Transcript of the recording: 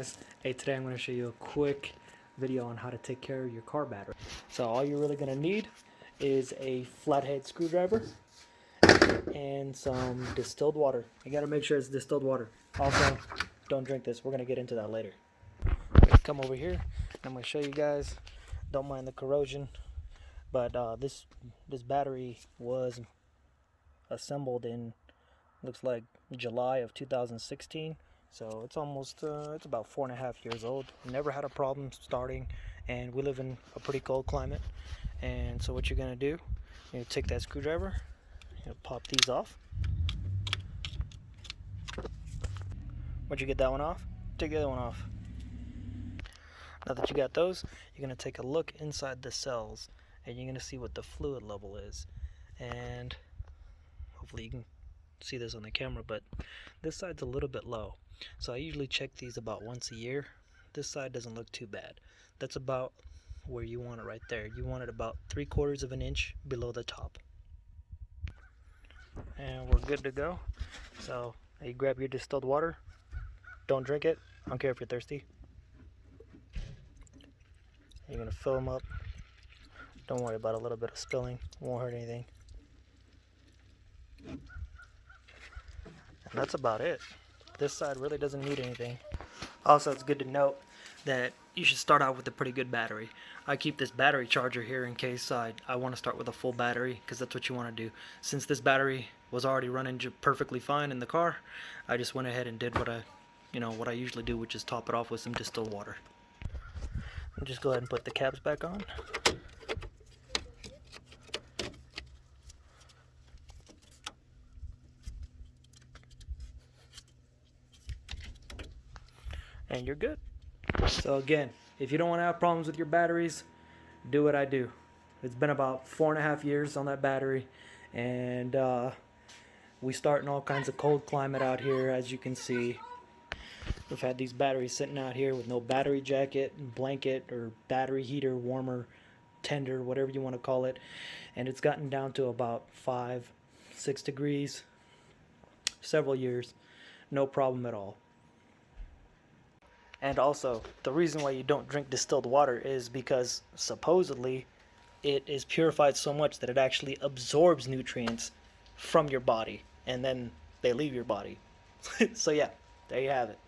guys, hey, today I'm going to show you a quick video on how to take care of your car battery. So all you're really going to need is a flathead screwdriver and some distilled water. You got to make sure it's distilled water. Also, don't drink this. We're going to get into that later. Come over here. I'm going to show you guys. Don't mind the corrosion, but this battery was assembled in, looks like, July of 2016. So it's almost, it's about 4.5 years old. Never had a problem starting, and we live in a pretty cold climate. And so what you're gonna do, you take that screwdriver, you pop these off. Once you get that one off, take the other one off. Now that you got those, you're gonna take a look inside the cells, and you're gonna see what the fluid level is. And hopefully you can see this on the camera, but this side's a little bit low. So I usually check these about once a year. This side doesn't look too bad. That's about where you want it right there. You want it about 3/4 of an inch below the top. And we're good to go. So you grab your distilled water. Don't drink it. I don't care if you're thirsty. You're gonna fill them up. Don't worry about a little bit of spilling. Won't hurt anything. And that's about it. This side really doesn't need anything. Also, it's good to note that you should start out with a pretty good battery. I keep this battery charger here in case I want to start with a full battery, because that's what you want to do. Since this battery was already running perfectly fine in the car, I just went ahead and did what I usually do, which is top it off with some distilled water. And just go ahead and put the caps back on. And you're good. So again, if you don't want to have problems with your batteries, do what I do. It's been about 4.5 years on that battery, and we start in all kinds of cold climate out here, as you can see. We've had these batteries sitting out here with no battery jacket, blanket, or battery heater, warmer, tender, whatever you want to call it, and it's gotten down to about 5-6 degrees, several years, no problem at all. And also, the reason why you don't drink distilled water is because supposedly it is purified so much that it actually absorbs nutrients from your body, and then they leave your body. So yeah, there you have it.